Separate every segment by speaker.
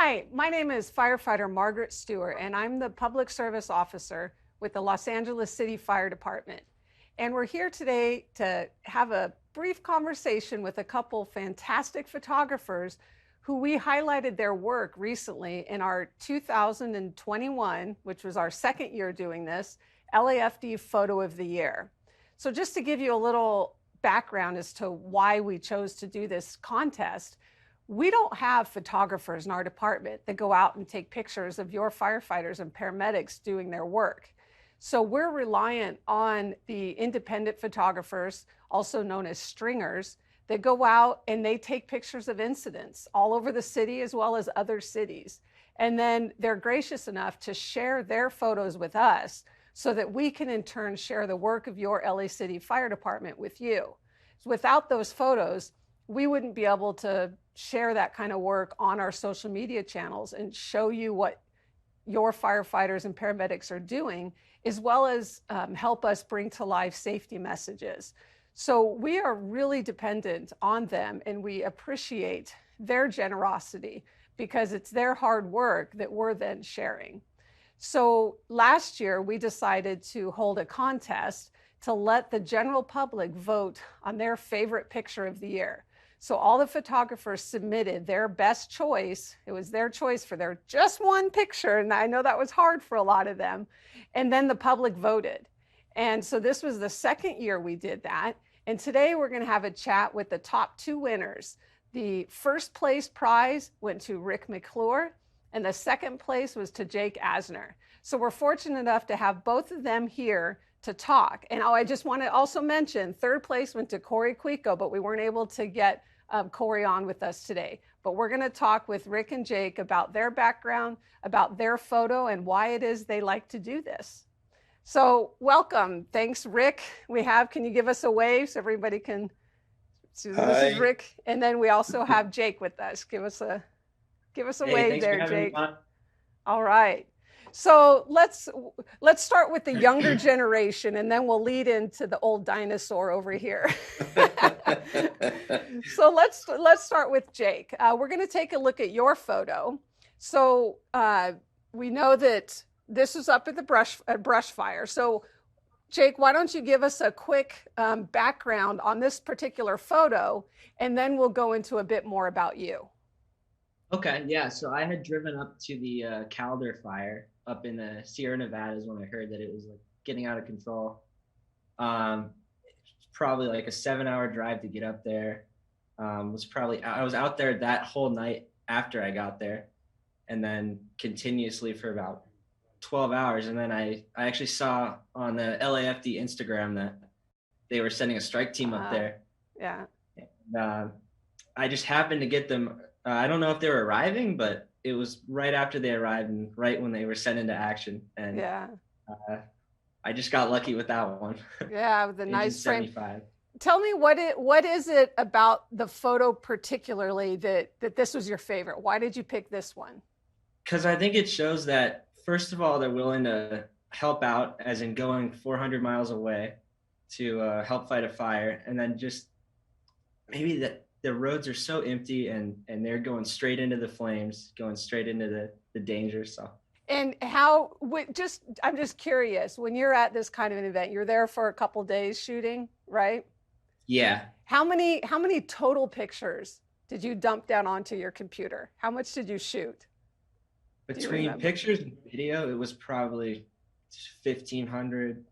Speaker 1: Hi, my name is firefighter Margaret Stewart, and I'm the public service officer with the Los Angeles City Fire Department. And we're here today to have a brief conversation with a couple fantastic photographers who we highlighted their work recently in our 2021, which was our second year doing this, LAFD Photo of the Year. So just to give you a little background as to why we chose to do this contest, we don't have photographers in our department that go out and take pictures of your firefighters and paramedics doing their work. So we're reliant on the independent photographers, also known as stringers, that go out and they take pictures of incidents all over the city as well as other cities. And then they're gracious enough to share their photos with us so that we can in turn share the work of your LA City Fire Department with you. So without those photos, we wouldn't be able to share that kind of work on our social media channels and show you what your firefighters and paramedics are doing, as well as help us bring to life safety messages. So we are really dependent on them, and we appreciate their generosity because it's their hard work that we're then sharing. So last year, we decided to hold a contest to let the general public vote on their favorite picture of the year. So all the photographers submitted their best choice. It was their choice for their just one picture, and I know that was hard for a lot of them. And then the public voted. And so this was the second year we did that. And today we're going to have a chat with the top two winners. The first place prize went to Rick McClure, and the second place was to Jake Asner. So we're fortunate enough to have both of them here to talk. And I just want to also mention, third place went to Corey Quico, but we weren't able to get Corey on with us today. But we're going to talk with Rick and Jake about their background, about their photo, and why it is they like to do this. So welcome. Thanks, Rick. Can you give us a wave so everybody can see? This is Rick. And then we also have Jake with us. Give us a wave there, Jake. All right. So let's start with the younger generation, and then we'll lead into the old dinosaur over here. So let's start with Jake. We're going to take a look at your photo. So we know that this was up at the brush fire. So Jake, why don't you give us a quick background on this particular photo, and then we'll go into a bit more about you.
Speaker 2: Okay, yeah. So I had driven up to the Calder fire up in the Sierra Nevadas when I heard that it was like getting out of control. Probably like a 7-hour drive to get up there. I was out there that whole night after I got there, and then continuously for about 12 hours. And then I actually saw on the LAFD Instagram that they were sending a strike team up there.
Speaker 1: Yeah.
Speaker 2: And, I just happened to get them. I don't know if they were arriving, but it was right after they arrived and right when they were sent into action. And yeah, I just got lucky with that one.
Speaker 1: Yeah, with a nice frame. Tell me what is it about the photo particularly that this was your favorite? Why did you pick this one?
Speaker 2: Because I think it shows that, first of all, they're willing to help out, as in going 400 miles away to help fight a fire. And then just maybe that the roads are so empty and they're going straight into the flames, going straight into the danger. So.
Speaker 1: And I'm just curious, when you're at this kind of an event, you're there for a couple days shooting, right?
Speaker 2: Yeah.
Speaker 1: How many total pictures did you dump down onto your computer? How much did you shoot?
Speaker 2: Between pictures and video, it was probably 1,500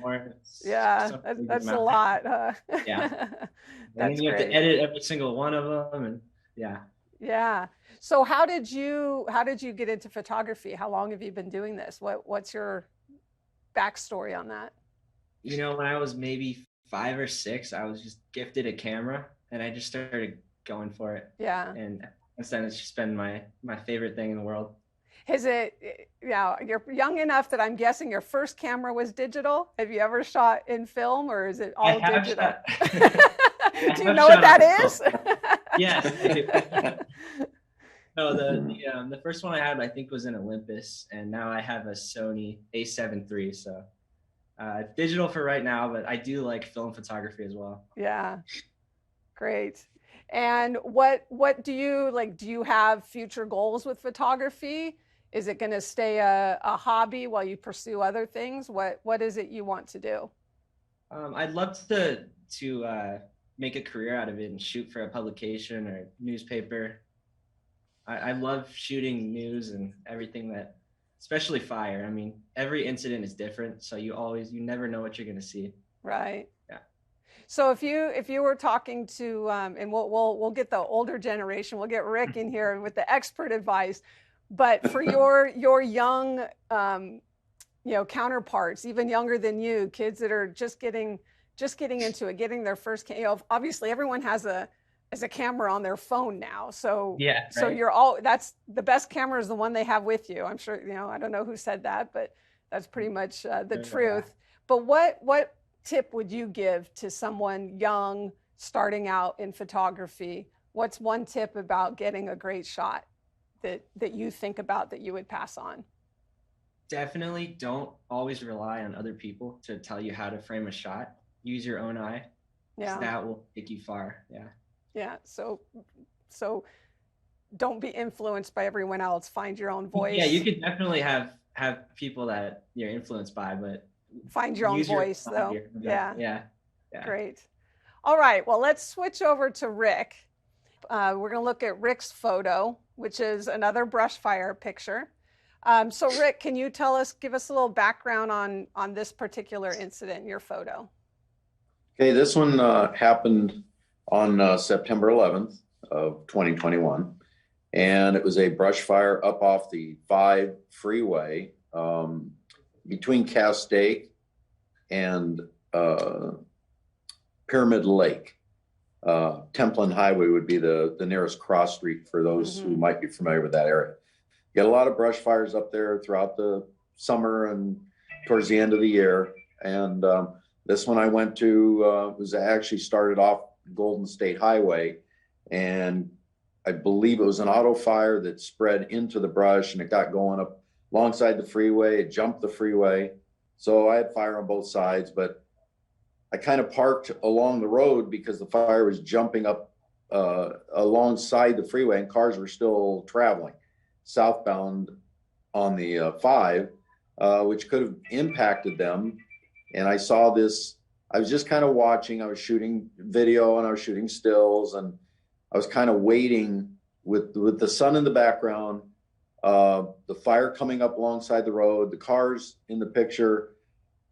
Speaker 2: more.
Speaker 1: Yeah, that's a lot.
Speaker 2: Yeah. And then you have to edit every single one of them, and yeah.
Speaker 1: Yeah. So how did you get into photography? How long have you been doing this? What's your backstory on that?
Speaker 2: You know, when I was maybe 5 or 6, I was just gifted a camera, and I just started going for it.
Speaker 1: Yeah.
Speaker 2: And then it's just been my favorite thing in the world.
Speaker 1: Is it, you're young enough that I'm guessing your first camera was digital? Have you ever shot in film, or is it all digital? Do you know what that is?
Speaker 2: Yes, I do. No, the first one I had, I think, was in Olympus, and now I have a Sony A7 III. So digital for right now, but I do like film photography as well.
Speaker 1: Yeah, great. And what do you like? Do you have future goals with photography? Is it going to stay a hobby while you pursue other things? What is it you want to do?
Speaker 2: I'd love to make a career out of it and shoot for a publication or newspaper. I love shooting news and everything that, especially fire. I mean, every incident is different, so you never know what you're gonna see.
Speaker 1: Right.
Speaker 2: Yeah.
Speaker 1: So if you were talking to and we'll get the older generation, we'll get Rick in here with the expert advice, but for your young counterparts, even younger than you, kids that are just getting into it, getting their first, obviously everyone has a camera on their phone now. So
Speaker 2: Yeah.
Speaker 1: so
Speaker 2: Right.
Speaker 1: that's the best camera is the one they have with you. I'm sure, I don't know who said that, but that's pretty much the truth. But what tip would you give to someone young starting out in photography? What's one tip about getting a great shot that you think about that you would pass on?
Speaker 2: Definitely don't always rely on other people to tell you how to frame a shot. Use your own eye, because
Speaker 1: Yeah.
Speaker 2: that will take you far. Yeah.
Speaker 1: Yeah. So don't be influenced by everyone else. Find your own
Speaker 2: Yeah, you
Speaker 1: voice.
Speaker 2: could definitely have people that you're influenced by, but
Speaker 1: Find your own
Speaker 2: use your
Speaker 1: voice,
Speaker 2: own
Speaker 1: though.
Speaker 2: idea.
Speaker 1: Yeah.
Speaker 2: Yeah. Yeah.
Speaker 1: Great. All right. Well, let's switch over to Rick. We're going to look at Rick's photo, which is another brush fire picture. So Rick, can you give us a little background on this particular incident in your photo?
Speaker 3: Okay, this one happened on September 11th of 2021, and it was a brush fire up off the 5 freeway between Castaic and Pyramid Lake. Templin Highway would be the nearest cross street for those who might be familiar with that area. You got a lot of brush fires up there throughout the summer and towards the end of the year. And this one I went to was actually started off Golden State Highway. And I believe it was an auto fire that spread into the brush and it got going up alongside the freeway. It jumped the freeway. So I had fire on both sides, but I kind of parked along the road because the fire was jumping up alongside the freeway and cars were still traveling southbound on the 5, which could have impacted them. And I saw this, I was just kind of watching, I was shooting video and I was shooting stills and I was kind of waiting with the sun in the background, the fire coming up alongside the road, the cars in the picture,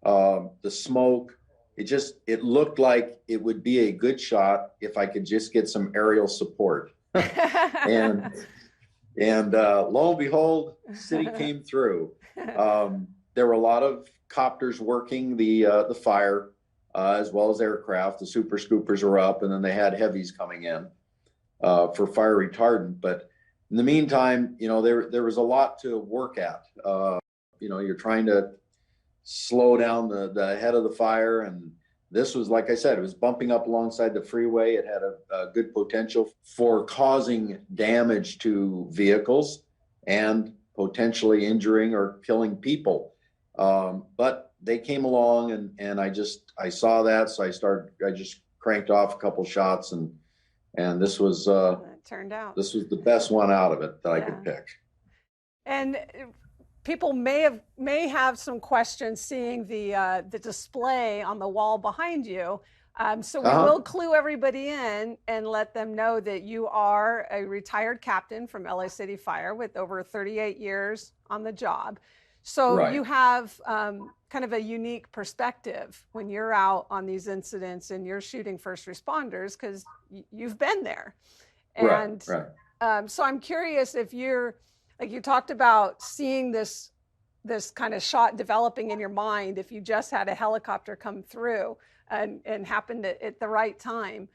Speaker 3: the smoke. It looked like it would be a good shot if I could just get some aerial support. And lo and behold, city came through. There were a lot of copters working the fire, as well as aircraft. The super scoopers were up, and then they had heavies coming in for fire retardant. But in the meantime, there was a lot to work at. You're trying to slow down the head of the fire, and this was, like I said, it was bumping up alongside the freeway. It had a good potential for causing damage to vehicles and potentially injuring or killing people. But they came along and I saw that. So I just cranked off a couple shots and this was,
Speaker 1: it turned out.
Speaker 3: This was the best one out of it that I could pick.
Speaker 1: And people may have some questions seeing the display on the wall behind you. So we will clue everybody in and let them know that you are a retired captain from LA City Fire with over 38 years on the job. So you have kind of a unique perspective when you're out on these incidents and you're shooting first responders because you've been there. And so I'm curious if you're, like you talked about seeing this kind of shot developing in your mind, if you just had a helicopter come through and happened at the right time.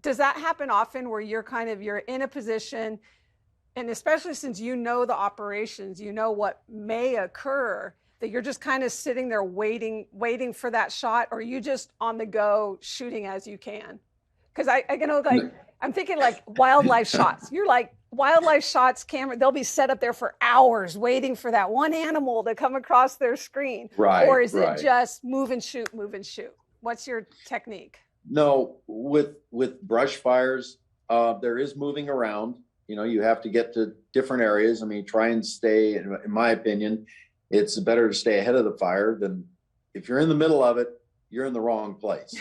Speaker 1: Does that happen often where you're in a position, and especially since you know the operations, you know what may occur, that you're just kind of sitting there waiting for that shot, or are you just on the go shooting as you can? Because I'm thinking like wildlife shots. You're like, wildlife shots camera, they'll be set up there for hours waiting for that one animal to come across their screen. Or is it just move and shoot? What's your technique?
Speaker 3: No, with brush fires, there is moving around. You know, you have to get to different areas. I mean, try and stay, in my opinion, it's better to stay ahead of the fire than if you're in the middle of it, you're in the wrong place.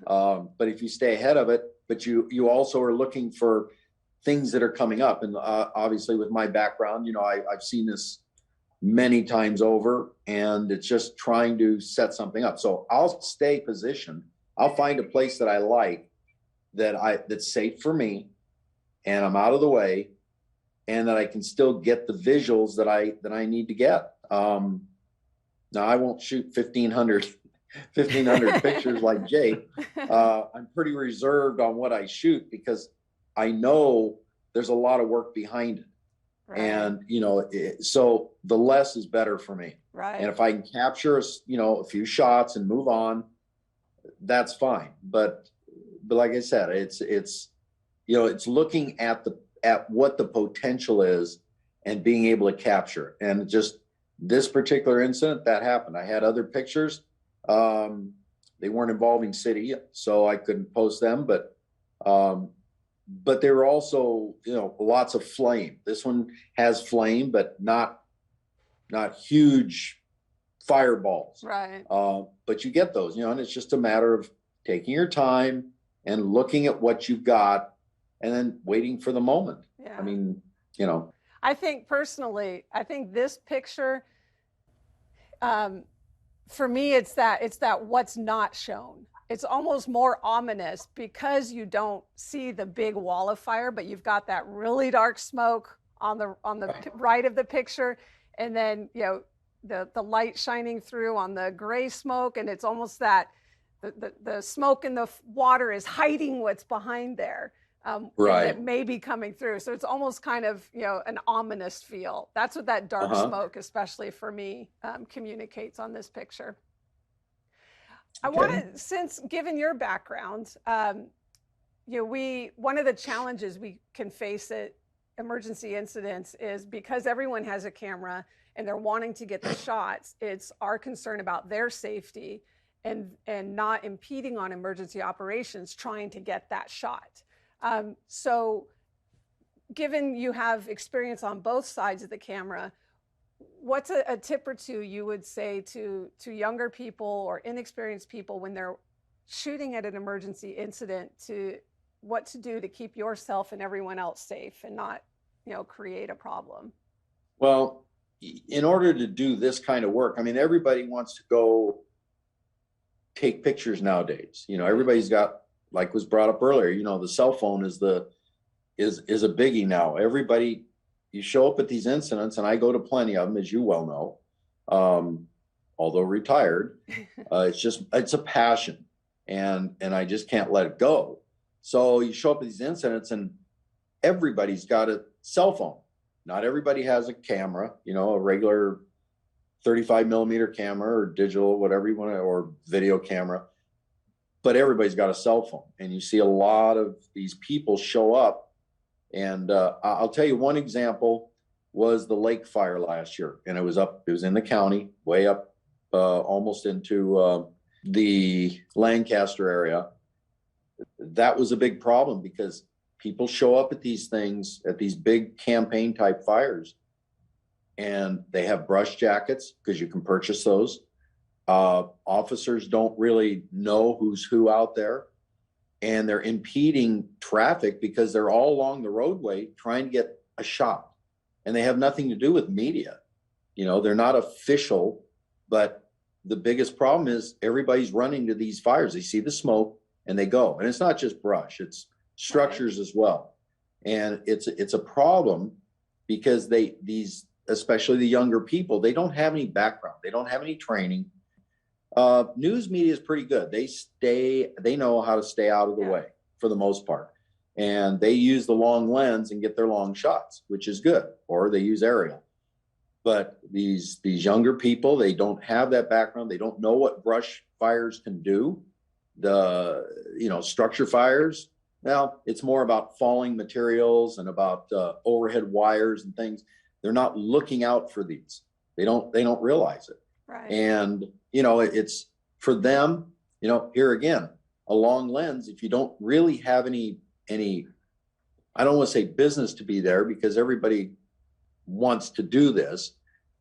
Speaker 3: But if you stay ahead of it, but you also are looking for things that are coming up. And obviously with my background, you know, I've seen this many times over, and it's just trying to set something up. So I'll stay positioned. I'll find a place that I like, that's safe for me, and I'm out of the way, and that I can still get the visuals that I need to get. Now I won't shoot 1,500 pictures like Jake. I'm pretty reserved on what I shoot because I know there's a lot of work behind it. Right. And, you know, so the less is better for me.
Speaker 1: Right.
Speaker 3: And if I can capture, you know, a few shots and move on, that's fine. But like I said, it's, you know, it's looking at what the potential is and being able to capture. And just this particular incident that happened, I had other pictures. They weren't involving city, so I couldn't post them, but they were also, you know, lots of flame. This one has flame, but not huge fireballs.
Speaker 1: Right.
Speaker 3: But you get those, you know, and it's just a matter of taking your time and looking at what you've got and then waiting for the moment.
Speaker 1: Yeah.
Speaker 3: I mean, you know.
Speaker 1: I think personally, this picture, for me, it's that what's not shown. It's almost more ominous because you don't see the big wall of fire, but you've got that really dark smoke on the right of the picture, and then, you know, the light shining through on the gray smoke, and it's almost that the smoke in the water is hiding what's behind there.
Speaker 3: Right.
Speaker 1: That may be coming through. So it's almost kind of, you know, an ominous feel. That's what that dark smoke, especially for me, communicates on this picture. I want to, since given your background, you know, one of the challenges we can face at emergency incidents is because everyone has a camera and they're wanting to get the shots, it's our concern about their safety and not impeding on emergency operations trying to get that shot. So given you have experience on both sides of the camera, what's a tip or two you would say to younger people or inexperienced people when they're shooting at an emergency incident, to what to do to keep yourself and everyone else safe and not, you know, create a problem?
Speaker 3: Well, in order to do this kind of work, I mean, everybody wants to go take pictures nowadays. You know, everybody's got, like was brought up earlier, you know, the cell phone is a biggie now. Everybody, you show up at these incidents, and I go to plenty of them, as you well know, although retired. It's a passion, and I just can't let it go. So you show up at these incidents, and everybody's got a cell phone. Not everybody has a camera, you know, a regular 35 millimeter camera or digital, whatever you want to, or video camera. But everybody's got a cell phone, and you see a lot of these people show up. And I'll tell you one example was the lake fire last year, and it was in the county, way up, almost into the Lancaster area. That was a big problem because people show up at these things, at these big campaign type fires, and they have brush jackets because you can purchase those. Officers don't really know who's who out there, and they're impeding traffic because they're all along the roadway trying to get a shot, and they have nothing to do with media. You know, they're not official, but the biggest problem is everybody's running to these fires. They see the smoke and they go, and it's not just brush, it's structures as well. And it's a problem because especially the younger people, they don't have any background. They don't have any training. News media is pretty good. They know how to stay out of the way for the most part. And they use the long lens and get their long shots, which is good, or they use aerial. But these younger people, they don't have that background. They don't know what brush fires can do. Structure fires, well, it's more about falling materials and about overhead wires and things. They're not looking out for these. They don't realize it.
Speaker 1: Right.
Speaker 3: And, you know, it's for them, you know, here again, a long lens, if you don't really have any, I don't want to say business to be there, because everybody wants to do this,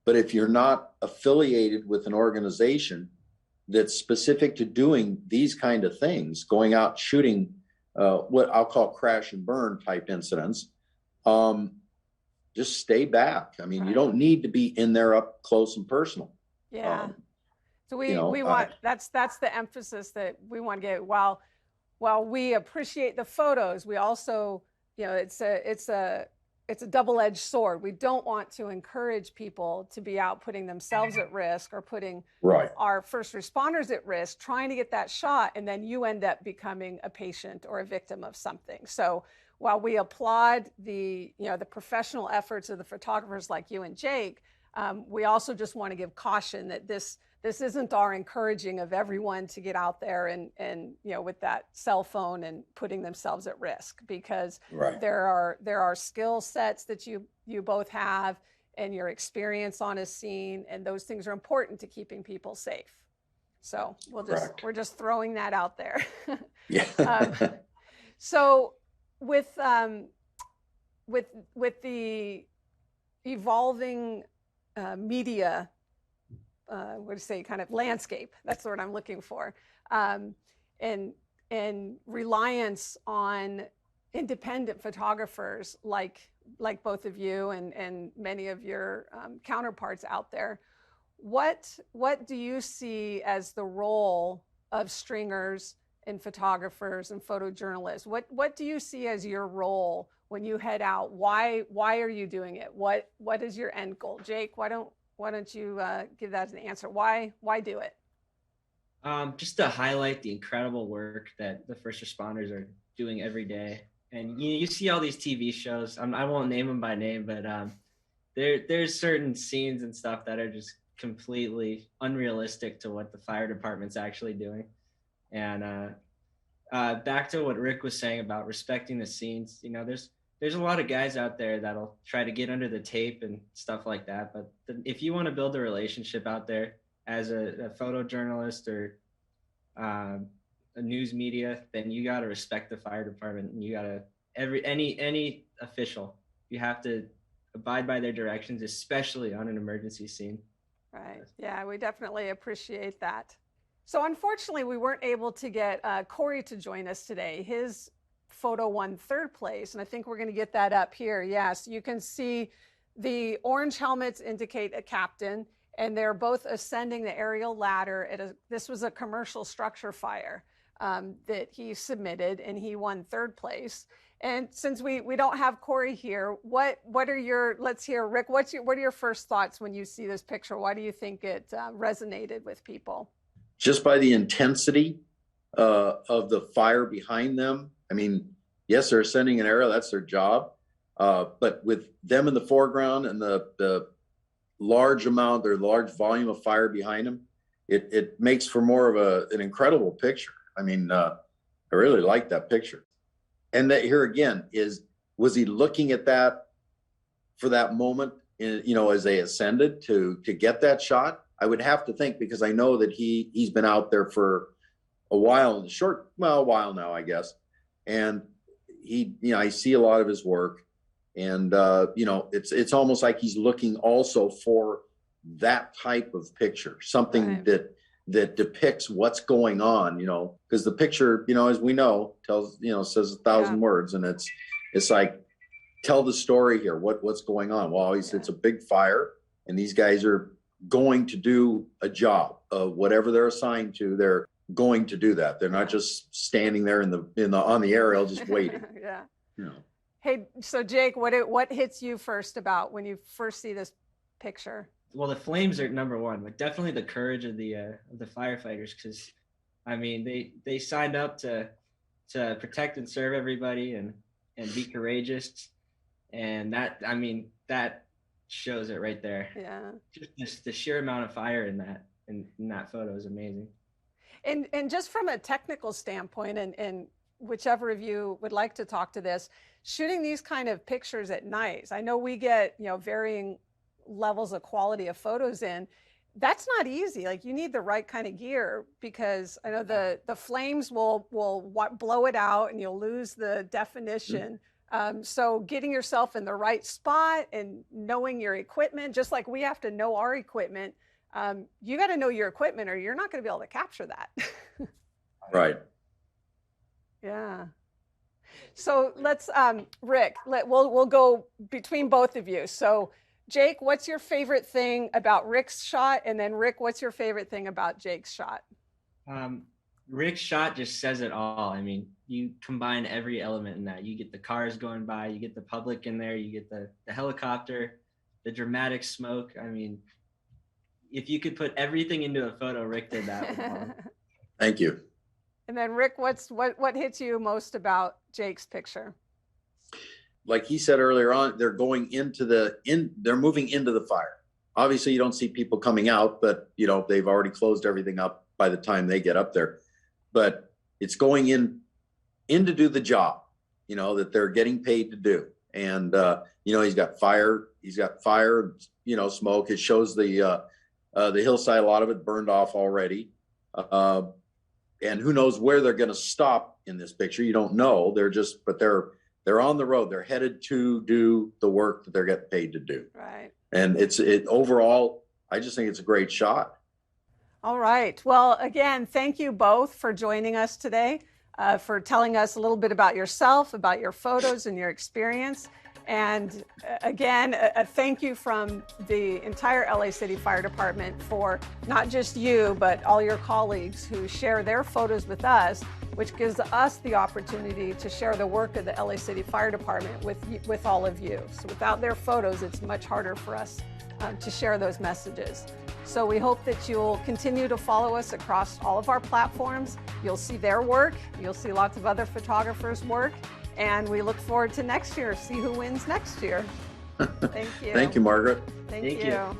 Speaker 3: but if you're not affiliated with an organization that's specific to doing these kind of things, going out shooting what I'll call crash and burn type incidents, just stay back. I mean,
Speaker 1: Right.
Speaker 3: you don't need to be in there up close and personal.
Speaker 1: Yeah. So we
Speaker 3: you know,
Speaker 1: want, that's the emphasis that we want to get. While we appreciate the photos, we also, you know, it's a double-edged sword. We don't want to encourage people to be out putting themselves at risk or putting
Speaker 3: Right.
Speaker 1: our first responders at risk, trying to get that shot, and then you end up becoming a patient or a victim of something. So while we applaud the professional efforts of the photographers like you and Jake, we also just want to give caution that this isn't our encouraging of everyone to get out there and with that cell phone and putting themselves at risk, because
Speaker 3: Right.
Speaker 1: there are skill sets that you both have and your experience on a scene, and those things are important to keeping people safe. So we're just throwing that out there.
Speaker 3: Yeah.
Speaker 1: So with the evolving media, what to say, kind of landscape, that's the word I'm looking for, and reliance on independent photographers like both of you and many of your counterparts out there, what do you see as the role of stringers and photographers and photojournalists? What do you see as your role when you head out? Why are you doing it? What is your end goal? Jake, why don't you give that as an answer? Why do it?
Speaker 2: Just to highlight the incredible work that the first responders are doing every day. And you see all these TV shows. I won't name them by name, but there's certain scenes and stuff that are just completely unrealistic to what the fire department's actually doing. And back to what Rick was saying about respecting the scenes, there's a lot of guys out there that'll try to get under the tape and stuff like that. But if you want to build a relationship out there as a photojournalist or a news media, then you got to respect the fire department, and you got to any official, you have to abide by their directions, especially on an emergency scene.
Speaker 1: Right. Yeah, we definitely appreciate that. So unfortunately, we weren't able to get Corey to join us today. His photo won third place, and I think we're going to get that up here. Yes, you can see the orange helmets indicate a captain, and they're both ascending the aerial ladder. This was a commercial structure fire that he submitted, and he won third place. And since we don't have Corey here, what are your, let's hear, Rick, what are your first thoughts when you see this picture? Why do you think it resonated with people?
Speaker 3: Just by the intensity of the fire behind them. I mean, yes, they're ascending an area, that's their job. But with them in the foreground and the large volume of fire behind them, it makes for more of an incredible picture. I mean, I really like that picture. And that here again was he looking at that for that moment, as they ascended to get that shot? I would have to think, because I know that he's been out there for a while, a while now, I guess. And I see a lot of his work, and it's almost like he's looking also for that type of picture, something right. that depicts what's going on, because the picture, as we know, tells, says 1,000 words, and it's like, tell the story here. What's going on? Well, it's a big fire, and these guys are going to do a job of whatever they're assigned to. They're going to do that. They're not just standing there on the aerial just waiting.
Speaker 1: Yeah. Hey, so Jake, what hits you first about when you first see this picture?
Speaker 2: Well, the flames are number one, but definitely the courage of the firefighters, because I mean they signed up to protect and serve everybody and be courageous, and that shows it right there.
Speaker 1: Yeah.
Speaker 2: Just the sheer amount of fire in that photo is amazing.
Speaker 1: And just from a technical standpoint, and whichever of you would like to talk to this, shooting these kind of pictures at night, I know we get varying levels of quality of photos in. that's not easy. Like, you need the right kind of gear, because I know the flames will blow it out and you'll lose the definition. So getting yourself in the right spot and knowing your equipment, just like we have to know our equipment, you got to know your equipment or you're not going to be able to capture that.
Speaker 3: Right.
Speaker 1: Yeah. So let's, Rick, we'll go between both of you. So Jake, what's your favorite thing about Rick's shot? And then Rick, what's your favorite thing about Jake's shot?
Speaker 2: Rick's shot just says it all. I mean, you combine every element in that. You get the cars going by, you get the public in there, you get the helicopter, the dramatic smoke. I mean, if you could put everything into a photo, Rick did that.
Speaker 3: Thank you.
Speaker 1: And then Rick, what hits you most about Jake's picture?
Speaker 3: Like he said earlier on, they're going into they're moving into the fire. Obviously you don't see people coming out, but you know, they've already closed everything up by the time they get up there. But it's going in to do the job, you know, that they're getting paid to do. And you know, he's got fire, you know, smoke. It shows the hillside, a lot of it burned off already. And who knows where they're going to stop in this picture. You don't know. They're on the road. They're headed to do the work that they're getting paid to do.
Speaker 1: Right.
Speaker 3: And overall, I just think it's a great shot.
Speaker 1: All right. Well, again, thank you both for joining us today, for telling us a little bit about yourself, about your photos and your experience. And again, a thank you from the entire LA City Fire Department for not just you, but all your colleagues who share their photos with us, which gives us the opportunity to share the work of the LA City Fire Department with all of you. So without their photos, it's much harder for us to share those messages. So we hope that you'll continue to follow us across all of our platforms. You'll see their work. You'll see lots of other photographers' work. And we look forward to next year, see who wins next year. Thank you.
Speaker 3: Thank you, Margaret.
Speaker 1: Thank you.